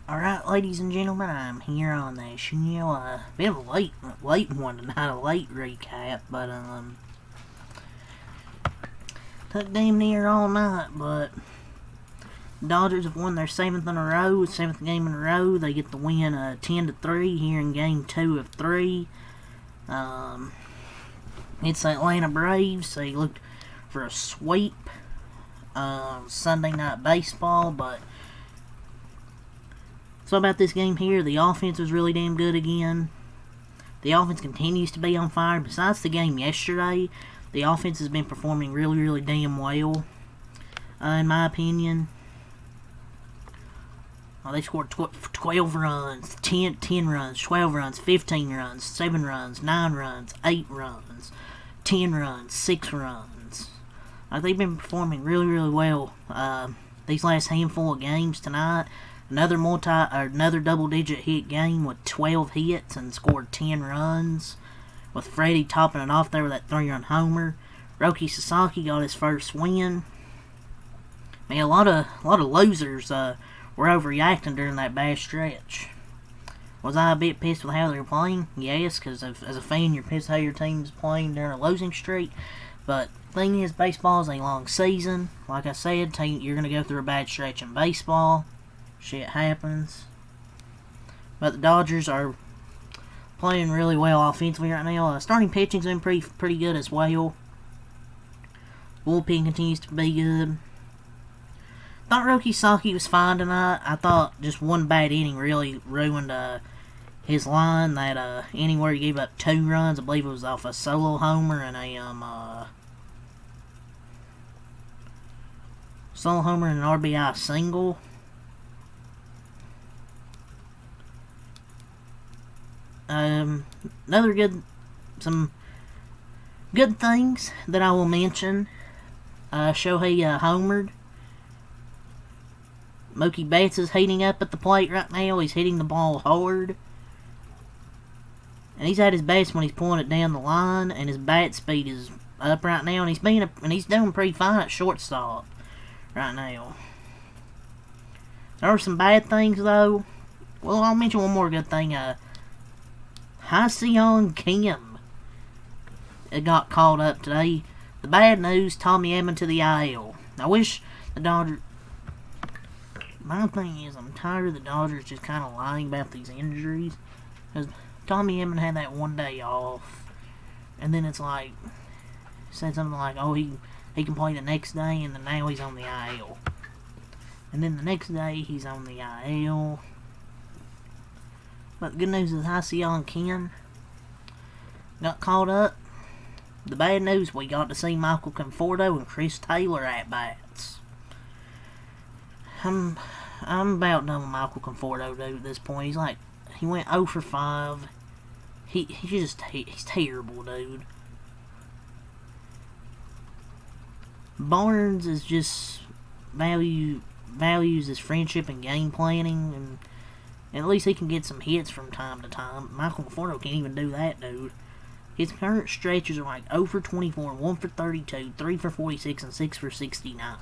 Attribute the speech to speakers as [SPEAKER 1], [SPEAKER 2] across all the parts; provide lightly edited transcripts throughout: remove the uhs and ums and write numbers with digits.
[SPEAKER 1] Alright, ladies and gentlemen, I'm here on the show. Bit of a late one tonight, a late recap, but, took damn near all night, but Dodgers have won their seventh game in a row. They get the win, 10-3 here in game 2 of 3. It's the Atlanta Braves. They looked for a sweep, Sunday Night Baseball, but so about this game here, the offense was really damn good again. The offense continues to be on fire. Besides the game yesterday, the offense has been performing really, really damn well, in my opinion. They scored 12 runs, 10 runs, 12 runs, 15 runs, 7 runs, 9 runs, 8 runs, 10 runs, 6 runs. They've been performing really, really well these last handful of games tonight. Another double-digit hit game with 12 hits and scored 10 runs, with Freddie topping it off there with that 3-run homer. Roki Sasaki got his first win. Man, a lot of losers were overreacting during that bad stretch. Was I a bit pissed with how they were playing? Yes, because as a fan, you're pissed how your team's playing during a losing streak. But the thing is, baseball is a long season. Like I said, you're going to go through a bad stretch in baseball. Shit happens. But the Dodgers are playing really well offensively right now. Starting pitching's been pretty good as well. Bullpen continues to be good. Thought Roki Sasaki was fine tonight. I thought just one bad inning really ruined his line. That inning where he gave up 2 runs, I believe it was off a solo homer and an RBI single. Some good things that I will mention. Shohei homered. Mookie Betts is heating up at the plate right now. He's hitting the ball hard. And he's at his best when he's pulling it down the line, and his bat speed is up right now, and he's doing pretty fine at shortstop right now. There are some bad things though. Well, I'll mention one more good thing. Ha-Seong Kim got called up today. The bad news, Tommy Edman to the IL. I wish the Dodgers... My thing is, I'm tired of the Dodgers just kind of lying about these injuries. Because Tommy Edman had that one day off. And then it's like... said something like, oh, he can play the next day, and then now he's on the IL. And then the next day, he's on the IL. But the good news is Ha-Seong Kim got called up. The bad news, we got to see Michael Conforto and Chris Taylor at bats. I'm about done with Michael Conforto, dude, at this point. He went 0 for 5. He's terrible, dude. Barnes is just values his friendship and game planning, and at least he can get some hits from time to time. Michael Conforto can't even do that, dude. His current stretches are like 0 for 24, 1 for 32, 3 for 46, and 6 for 69.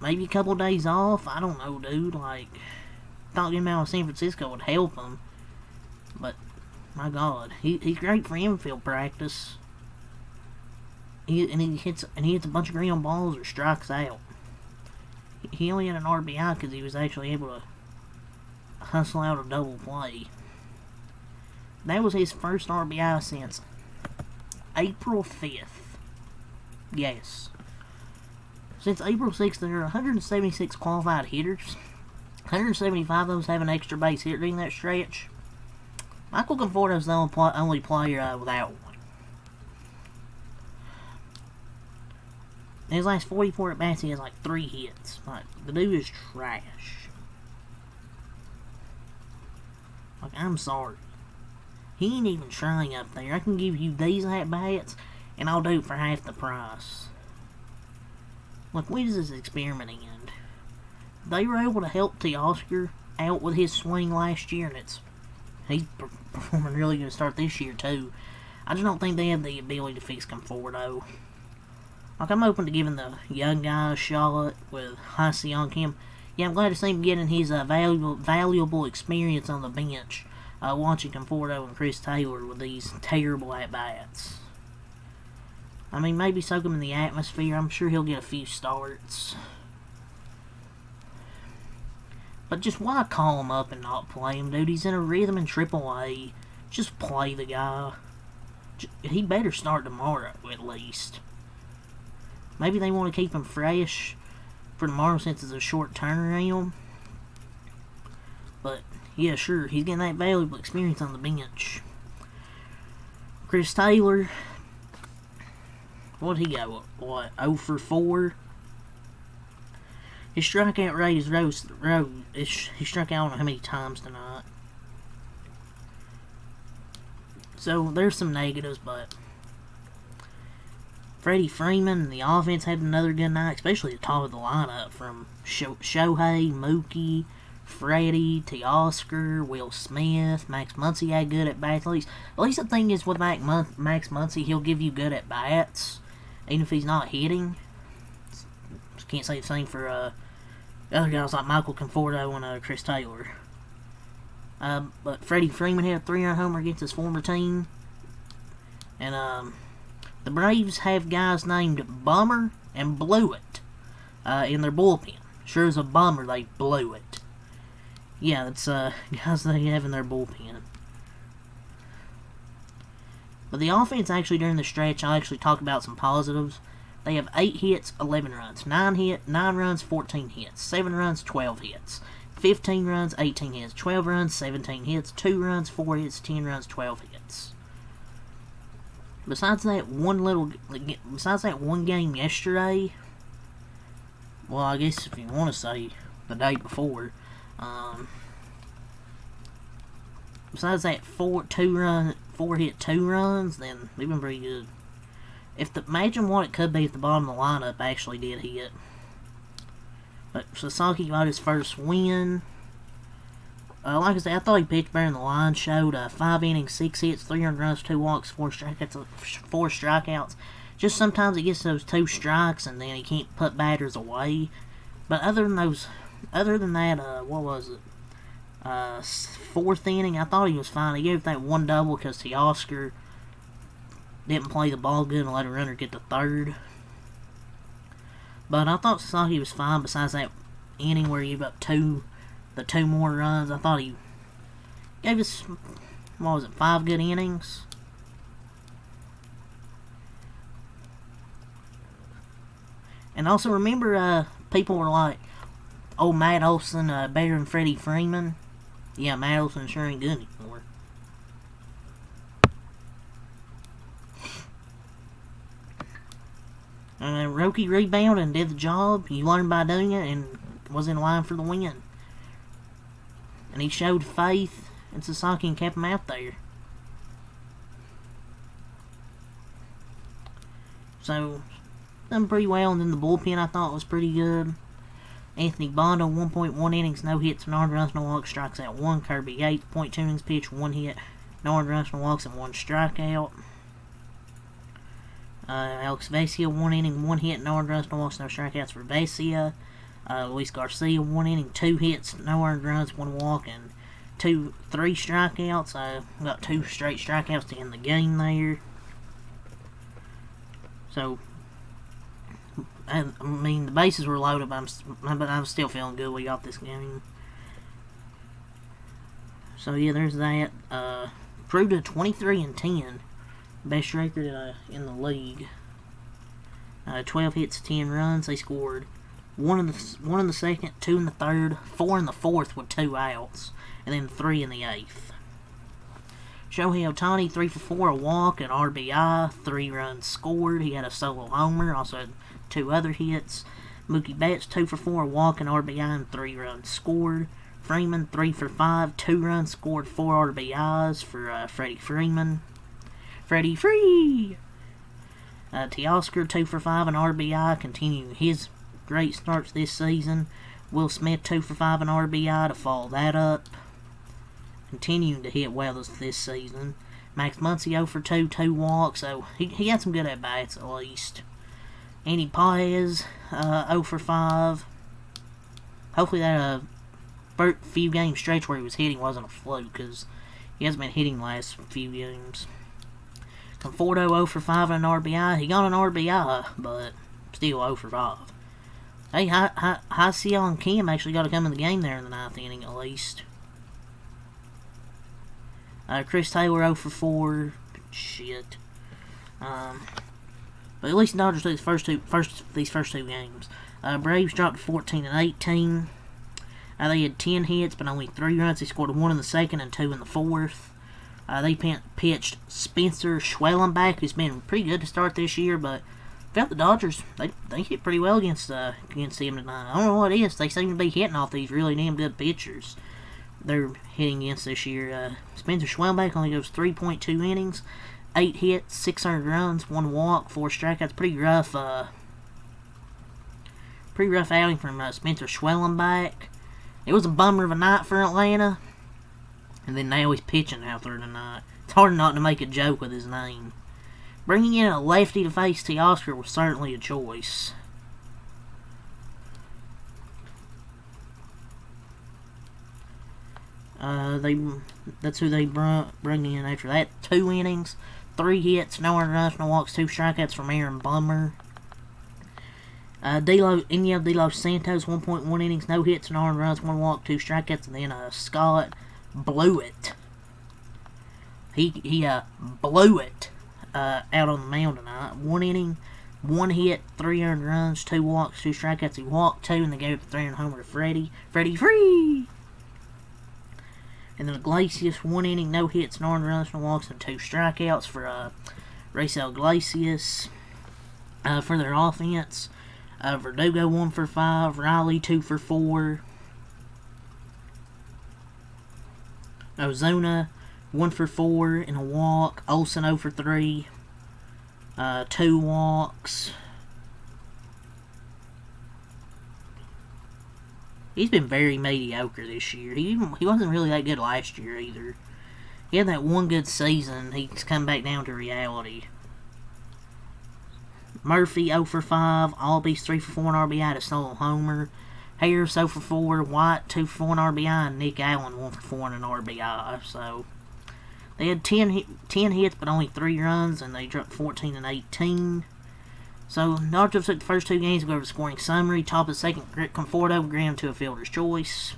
[SPEAKER 1] Maybe a couple days off, I don't know, dude. Thought getting him out of San Francisco would help him. But, my God, he's great for infield practice. He hits a bunch of ground balls or strikes out. He only had an RBI because he was actually able to hustle out a double play. That was his first RBI since April 5th. Yes. Since April 6th, there are 176 qualified hitters. 175 of those have an extra base hit during that stretch. Michael Conforto is the only player without one. In his last 44 at-bats, he has 3 hits. The dude is trash. I'm sorry. He ain't even trying up there. I can give you these at-bats, and I'll do it for half the price. When does this experiment end? They were able to help Teoscar out with his swing last year, and he's performing really good to start this year, too. I just don't think they have the ability to fix Conforto. Like, I'm open to giving the young guy a shot with Hasi on him. Yeah, I'm glad to see him getting his valuable experience on the bench, watching Conforto and Chris Taylor with these terrible at-bats. I mean, maybe soak him in the atmosphere. I'm sure he'll get a few starts. But just why call him up and not play him, dude? He's in a rhythm in AAA. Just play the guy. He better start tomorrow, at least. Maybe they want to keep him fresh for tomorrow since it's a short turnaround. But, yeah, sure, he's getting that valuable experience on the bench. Chris Taylor, what'd he got? What, 0 for 4? His strikeout rate is he struck out I don't know how many times tonight. So, there's some negatives, but Freddie Freeman and the offense had another good night, especially the top of the lineup from Shohei, Mookie, Freddie, Teoscar, Will Smith, Max Muncy had good at bats. At least the thing is with Max Muncy, he'll give you good at bats, even if he's not hitting. Can't say the same for other guys like Michael Conforto and Chris Taylor. But Freddie Freeman had a 3-run homer against his former team. And the Braves have guys named Bummer and Blewett in their bullpen. Sure as a bummer they blew it. Yeah, that's guys they have in their bullpen. But the offense actually during the stretch, I'll actually talk about some positives. They have 8 hits, 11 runs. 9 runs, 14 hits. 7 runs, 12 hits. 15 runs, 18 hits. 12 runs, 17 hits. 2 runs, 4 hits. 10 runs, 12 hits. Besides that one game yesterday, well, I guess if you want to say the day before, besides that 4 hit 2 runs, then they've been pretty good. Imagine what it could be if the bottom of the lineup actually did hit. But Sasaki got his first win. Like I said, I thought he pitched better than the line showed. 5 innings, 6 hits, 300 runs, 2 walks, 4 strikeouts. Just sometimes he gets those 2 strikes and then he can't put batters away. But other than that, what was it? 4th inning, I thought he was fine. He gave that 1 double because Teoscar didn't play the ball good and let a runner get to 3rd. But I thought Sasaki was fine besides that inning where he gave up 2 more runs. I thought he gave us, 5 good innings? And also remember, people were like, oh, Matt Olson better than Freddie Freeman. Yeah, Matt Olson sure ain't good anymore. Roki rebounded and did the job. He learned by doing it and was in line for the win. And he showed faith in Sasaki and kept him out there. So, done pretty well. And then the bullpen I thought was pretty good. Anthony Bondo, 1.1 innings, no hits, no earned runs, no walks, strikes out 1. Kirby Yates, 0.2 innings pitched, 1 hit, no earned runs, no walks, and 1 strikeout. Alex Vesia, 1 inning, 1 hit, no earned runs, no walks, no strikeouts for Vesia. Luis Garcia, 1 inning, 2 hits, no earned runs, 1 walk, and 3 strikeouts. Got 2 straight strikeouts to end the game there. So, I mean, the bases were loaded, but I'm still feeling good we got this game. So, yeah, there's that. Proved a 23-10. Best record in the league. 12 hits, 10 runs. They scored 1 in the second, 2 in the third, 4 in the fourth with 2 outs, and then 3 in the 8th. Shohei Ohtani, 3 for 4, a walk, an RBI, 3 runs scored. He had a solo homer, also had 2 other hits. Mookie Betts, 2 for 4, a walk, an RBI, and 3 runs scored. Freeman, 3 for 5, 2 runs scored, 4 RBIs for Freddie Freeman. Freddie Free! Teoscar, 2 for 5, an RBI, continuing his great starts this season. Will Smith, 2 for 5, an RBI to follow that up. Continuing to hit well this season. Max Muncy, 0 for 2, 2 walks, so he had some good at-bats at least. Andy Paez, 0 for 5. Hopefully that first few game stretch where he was hitting wasn't a fluke, because he hasn't been hitting the last few games. Conforto 0 for 5 and an RBI. He got an RBI, but still 0 for 5. Hey, Hye-Seong Kim actually got to come in the game there in the 9th inning at least. Chris Taylor 0 for 4. Shit. But at least the Dodgers took these first two games. Braves dropped to 14 and 18. They had 10 hits, but only 3 runs. They scored 1 in the second and 2 in the fourth. They pitched Spencer Schwellenbach, who's been pretty good to start this year, but felt the Dodgers, they hit pretty well against them tonight. I don't know what it is. They seem to be hitting off these really damn good pitchers they're hitting against this year. Spencer Schwellenbach only goes 3.2 innings, 8 hits, 600 runs, 1 walk, 4 strikeouts. Pretty rough outing from Spencer Schwellenbach. It was a bummer of a night for Atlanta. And then now he's pitching out there tonight. It's hard not to make a joke with his name. Bringing in a lefty to face Teoscar was certainly a choice. That's who they bring in after that. 2 innings, 3 hits, no earned runs, no walks, 2 strikeouts from Aaron Bummer. Indio De Los Santos, 1.1 innings, no hits, no earned runs, 1 walk, 2 strikeouts, and then Scott blew it. He blew it out on the mound tonight. 1 inning, 1 hit, 3 earned runs, 2 walks, 2 strikeouts. He walked 2, and they gave up the 3-run homer to Freddie Free. And then Iglesias, 1 inning, no hits, no earned runs, no walks, and 2 strikeouts for Raisel Iglesias. For their offense, Verdugo 1 for 5, Riley 2 for 4, Ozuna 1 for 4 and a walk, Olsen 0 for 3, 2 walks. He's been very mediocre this year. He wasn't really that good last year either. He had that one good season. He's come back down to reality. Murphy 0 for 5, Albies 3 for 4 and RBI to solo homer. Harris 0 for 4, White 2 for 4 and RBI, and Nick Allen 1 for 4 and an RBI. So they had 10 hits, but only 3 runs, and they dropped 14 and 18. So Dodgers took the first 2 games. Go over the scoring summary. Top of the second, Conforto ground to a fielder's choice.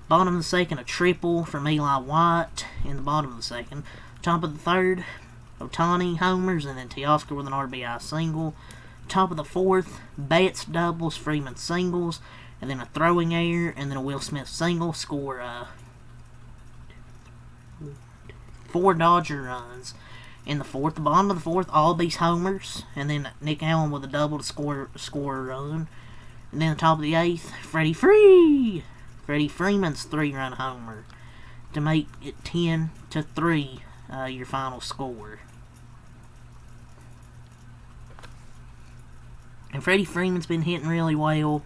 [SPEAKER 1] Bottom of the second, a triple from Eli White in the bottom of the second. Top of the third, Ohtani homers, and then Teoscar with an RBI single. Top of the fourth, Betts doubles, Freeman singles, and then a throwing error, and then a Will Smith single. Score 4 Dodger runs. In the fourth, the bottom of the fourth, Albies homers, and then Nick Allen with a double to score a run. And then the top of the eighth, Freddie Freeman's 3-run homer to make it 10-3, your final score. And Freddie Freeman's been hitting really well.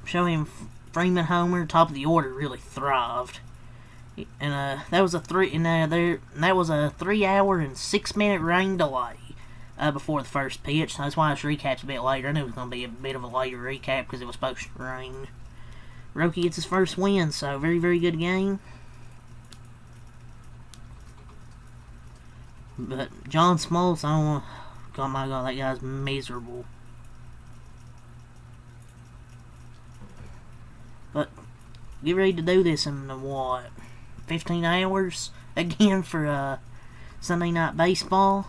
[SPEAKER 1] Show him Freeman homer, top of the order, really thrived. And that was a 3-hour and 6-minute rain delay before the first pitch. So that's why this recap's a bit later. I knew it was going to be a bit of a later recap because it was supposed to rain. Roki gets his first win, so very, very good game. But John Smoltz, I don't want. Oh my God, that guy's miserable. But get ready to do this in what? 15 hours again for Sunday Night Baseball.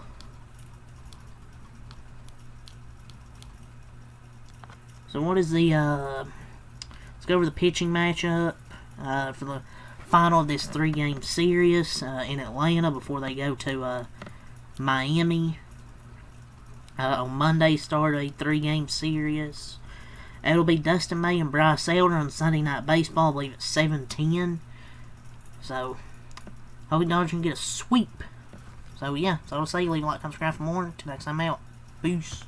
[SPEAKER 1] So what is the let's go over the pitching matchup for the final of this 3-game series in Atlanta before they go to Miami on Monday. Start a 3-game series. It'll be Dustin May and Bryce Elder on Sunday Night Baseball, I believe it's 7:10. So, hope the Dodgers can get a sweep. So, yeah. So, I'll say leave a like, subscribe for more. Till next time out. Peace.